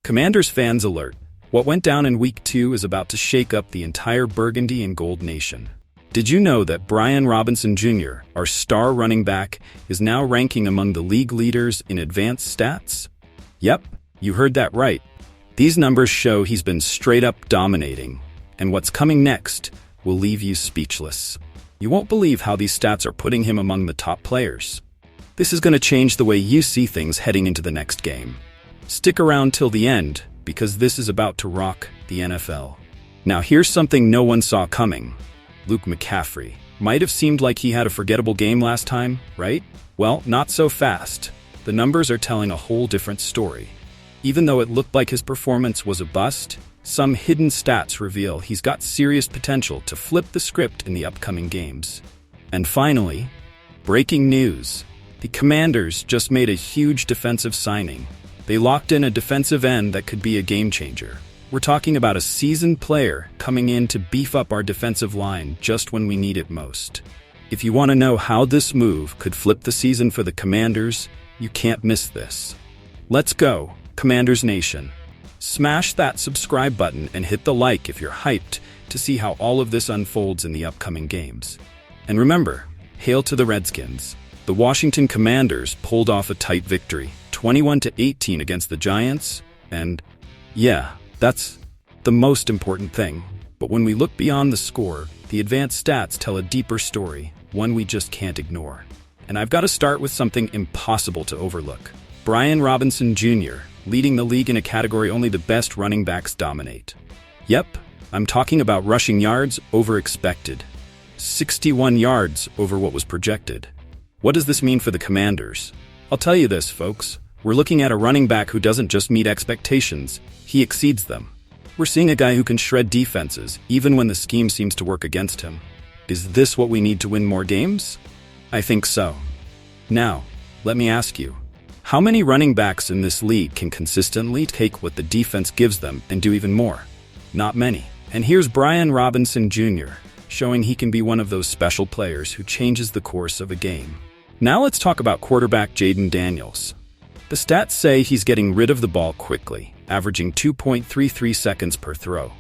Commanders fans alert. What went down in Week 2 is about to shake up the entire burgundy and gold nation. Did you know that Brian Robinson Jr., our star running back, is now ranking among the league leaders in advanced stats? Yep, you heard that right. These numbers show he's been straight up dominating, and what's coming next will leave you speechless. You won't believe how these stats are putting him among the top players. This is going to change the way you see things heading into the next game. Stick around till the end, because this is about to rock the NFL. Now here's something no one saw coming. Maccaffrey might have seemed like he had a forgettable game last time, right? Well, not so fast. The numbers are telling a whole different story. Even though it looked like his performance was a bust, some hidden stats reveal he's got serious potential to flip the script in the upcoming games. And finally, breaking news. The Commanders just made a huge defensive signing. They locked in a defensive end that could be a game changer. We're talking about a seasoned player coming in to beef up our defensive line just when we need it most. If you want to know how this move could flip the season for the Commanders, you can't miss this. Let's go, Commanders Nation. Smash that subscribe button and hit the like if you're hyped to see how all of this unfolds in the upcoming games. And remember, hail to the Redskins. The Washington Commanders pulled off a tight victory, 21-18 against the Giants, and yeah, that's the most important thing. But when we look beyond the score, the advanced stats tell a deeper story, one we just can't ignore. And I've got to start with something impossible to overlook. Brian Robinson Jr., leading the league in a category only the best running backs dominate. Yep, I'm talking about rushing yards over expected. 61 yards over what was projected. What does this mean for the Commanders? I'll tell you this, folks. We're looking at a running back who doesn't just meet expectations, he exceeds them. We're seeing a guy who can shred defenses, even when the scheme seems to work against him. Is this what we need to win more games? I think so. Now, let me ask you, how many running backs in this league can consistently take what the defense gives them and do even more? Not many. And here's Brian Robinson Jr., showing he can be one of those special players who changes the course of a game. Now let's talk about quarterback Jayden Daniels. The stats say he's getting rid of the ball quickly, averaging 2.33 seconds per throw.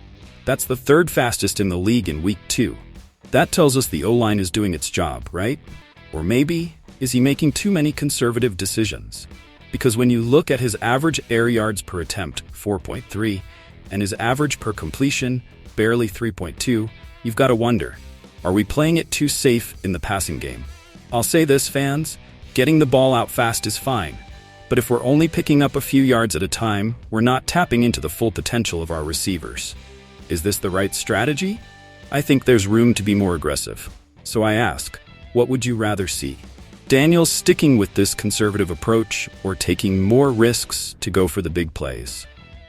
That's the third fastest in the league in Week 2. That tells us the O-line is doing its job, right? Or maybe, is he making too many conservative decisions? Because when you look at his average air yards per attempt, 4.3, and his average per completion, barely 3.2, you've got to wonder, are we playing it too safe in the passing game? I'll say this, fans, getting the ball out fast is fine. But if we're only picking up a few yards at a time, we're not tapping into the full potential of our receivers. Is this the right strategy? I think there's room to be more aggressive. So I ask, what would you rather see? Daniels sticking with this conservative approach or taking more risks to go for the big plays?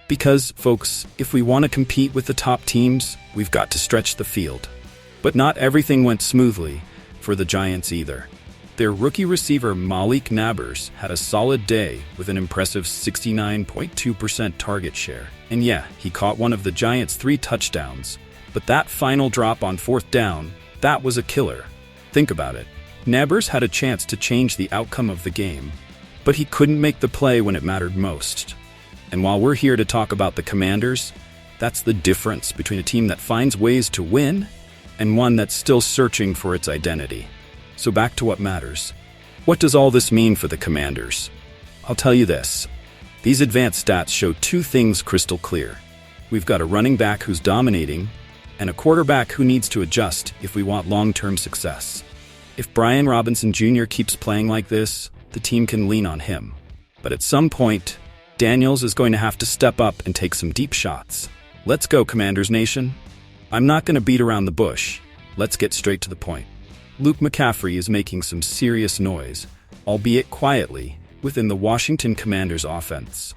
Because, folks, if we want to compete with the top teams, we've got to stretch the field. But not everything went smoothly for the Giants either. Their rookie receiver Malik Nabers had a solid day with an impressive 69.2% target share. And yeah, he caught one of the Giants' 3 touchdowns. But that final drop on 4th down, that was a killer. Think about it. Nabers had a chance to change the outcome of the game, but he couldn't make the play when it mattered most. And while we're here to talk about the Commanders, that's the difference between a team that finds ways to win and one that's still searching for its identity. So back to what matters. What does all this mean for the Commanders? I'll tell you this. These advanced stats show 2 things crystal clear. We've got a running back who's dominating, and a quarterback who needs to adjust if we want long-term success. If Brian Robinson Jr. keeps playing like this, the team can lean on him. But at some point, Daniels is going to have to step up and take some deep shots. Let's go, Commanders Nation. I'm not going to beat around the bush. Let's get straight to the point. Maccaffrey is making some serious noise, albeit quietly, within the Washington Commanders offense.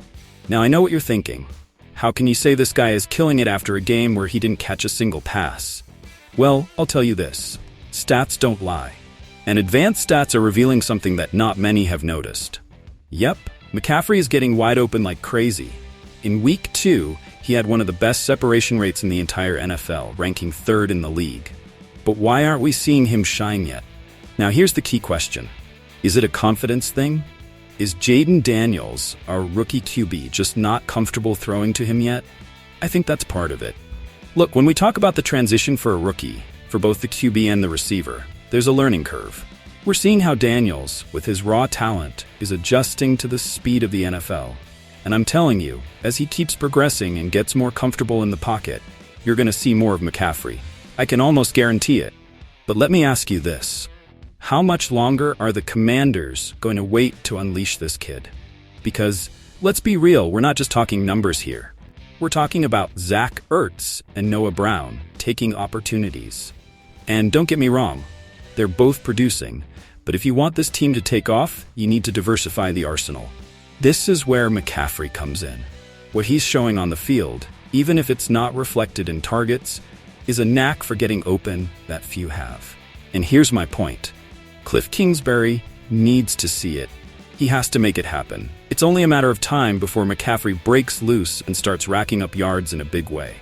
Now I know what you're thinking. How can you say this guy is killing it after a game where he didn't catch a single pass? Well, I'll tell you this. Stats don't lie. And advanced stats are revealing something that not many have noticed. Yep, Maccaffrey is getting wide open like crazy. In Week 2, he had one of the best separation rates in the entire NFL, ranking 3rd in the league. But why aren't we seeing him shine yet? Now here's the key question. Is it a confidence thing? Is Jaden Daniels, our rookie QB, just not comfortable throwing to him yet? I think that's part of it. Look, when we talk about the transition for a rookie, for both the QB and the receiver, there's a learning curve. We're seeing how Daniels, with his raw talent, is adjusting to the speed of the NFL. And I'm telling you, as he keeps progressing and gets more comfortable in the pocket, you're going to see more of Maccaffrey. I can almost guarantee it. But let me ask you this. How much longer are the Commanders going to wait to unleash this kid? Because, let's be real, we're not just talking numbers here. We're talking about Zach Ertz and Noah Brown taking opportunities. And don't get me wrong, they're both producing. But if you want this team to take off, you need to diversify the arsenal. This is where Maccaffrey comes in. What he's showing on the field, even if it's not reflected in targets, is a knack for getting open that few have. And here's my point. Cliff Kingsbury needs to see it. He has to make it happen. It's only a matter of time before Maccaffrey breaks loose and starts racking up yards in a big way.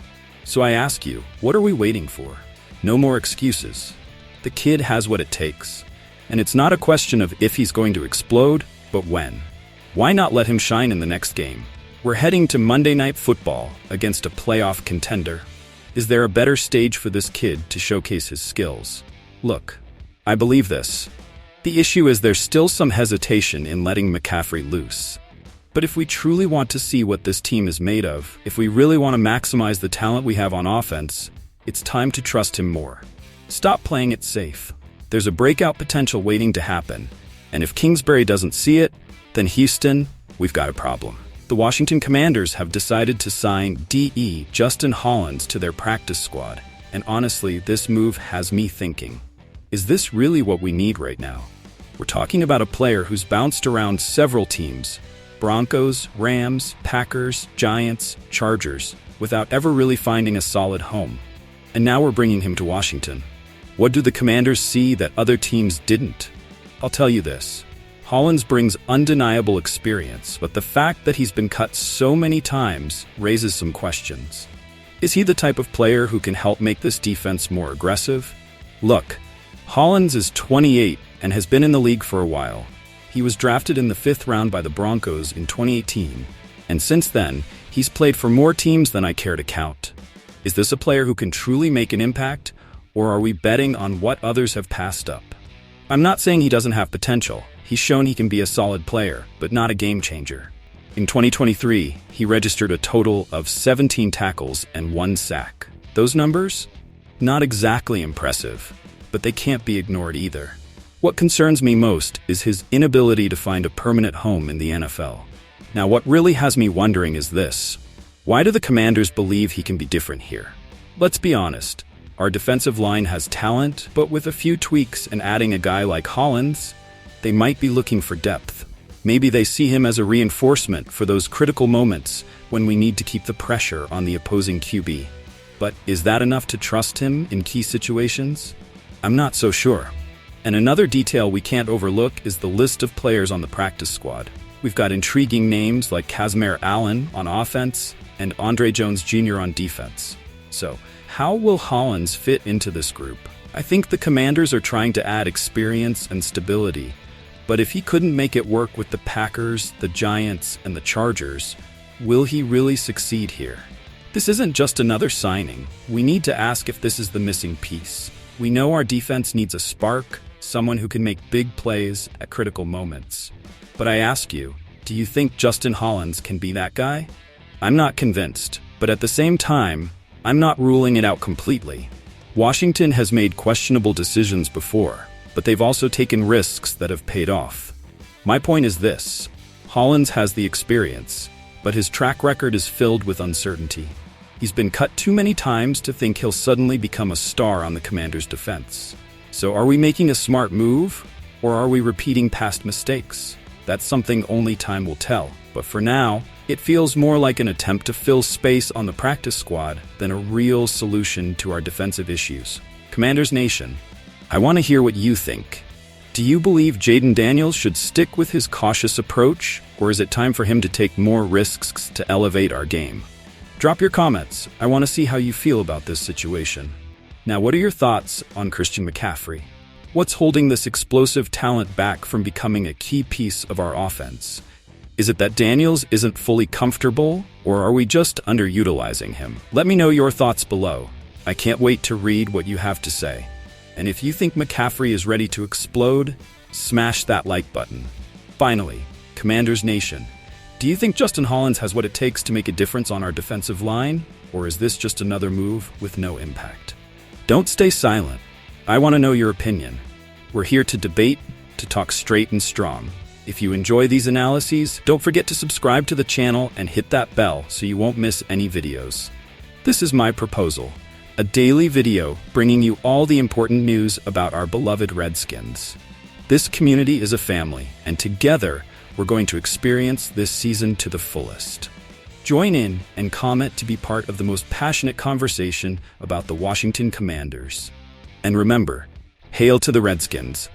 So I ask you, what are we waiting for? No more excuses. The kid has what it takes. And it's not a question of if he's going to explode, but when. Why not let him shine in the next game? We're heading to Monday Night Football against a playoff contender. Is there a better stage for this kid to showcase his skills? Look, I believe this. The issue is there's still some hesitation in letting Maccaffrey loose. But if we truly want to see what this team is made of, if we really want to maximize the talent we have on offense, it's time to trust him more. Stop playing it safe. There's a breakout potential waiting to happen. And if Kingsbury doesn't see it, then Houston, we've got a problem. The Washington Commanders have decided to sign DE Justin Hollands to their practice squad. And honestly, this move has me thinking, is this really what we need right now? We're talking about a player who's bounced around several teams, Broncos, Rams, Packers, Giants, Chargers, without ever really finding a solid home. And now we're bringing him to Washington. What do the Commanders see that other teams didn't? I'll tell you this. Hollands brings undeniable experience, but the fact that he's been cut so many times raises some questions. Is he the type of player who can help make this defense more aggressive? Look, Hollands is 28 and has been in the league for a while. He was drafted in the 5th round by the Broncos in 2018, and since then, he's played for more teams than I care to count. Is this a player who can truly make an impact, or are we betting on what others have passed up? I'm not saying he doesn't have potential. He's shown he can be a solid player, but not a game changer. In 2023, he registered a total of 17 tackles and 1 sack. Those numbers? Not exactly impressive, but they can't be ignored either. What concerns me most is his inability to find a permanent home in the NFL. Now, what really has me wondering is this. Why do the Commanders believe he can be different here? Let's be honest. Our defensive line has talent, but with a few tweaks and adding a guy like Hollands, they might be looking for depth. Maybe they see him as a reinforcement for those critical moments when we need to keep the pressure on the opposing QB. But is that enough to trust him in key situations? I'm not so sure. And another detail we can't overlook is the list of players on the practice squad. We've got intriguing names like Kazmir Allen on offense and Andre Jones Jr. on defense. So, how will Hollands fit into this group? I think the Commanders are trying to add experience and stability. But if he couldn't make it work with the Packers, the Giants, and the Chargers, will he really succeed here? This isn't just another signing. We need to ask if this is the missing piece. We know our defense needs a spark, someone who can make big plays at critical moments. But I ask you, do you think Justin Hollands can be that guy? I'm not convinced, but at the same time, I'm not ruling it out completely. Washington has made questionable decisions before, but they've also taken risks that have paid off. My point is this. Hollands has the experience, but his track record is filled with uncertainty. He's been cut too many times to think he'll suddenly become a star on the Commanders' defense. So are we making a smart move, or are we repeating past mistakes? That's something only time will tell. But for now, it feels more like an attempt to fill space on the practice squad than a real solution to our defensive issues. Commanders Nation, I want to hear what you think. Do you believe Jaden Daniels should stick with his cautious approach, or is it time for him to take more risks to elevate our game? Drop your comments. I want to see how you feel about this situation. Now, what are your thoughts on Christian McCaffrey? What's holding this explosive talent back from becoming a key piece of our offense? Is it that Daniels isn't fully comfortable, or are we just underutilizing him? Let me know your thoughts below. I can't wait to read what you have to say. And if you think Maccaffrey is ready to explode, smash that like button. Finally, Commanders Nation, do you think Justin Hollands has what it takes to make a difference on our defensive line? Or is this just another move with no impact? Don't stay silent. I want to know your opinion. We're here to debate, to talk straight and strong. If you enjoy these analyses, don't forget to subscribe to the channel and hit that bell so you won't miss any videos. This is my proposal, a daily video bringing you all the important news about our beloved Redskins. This community is a family, and together, we're going to experience this season to the fullest. Join in and comment to be part of the most passionate conversation about the Washington Commanders. And remember, hail to the Redskins!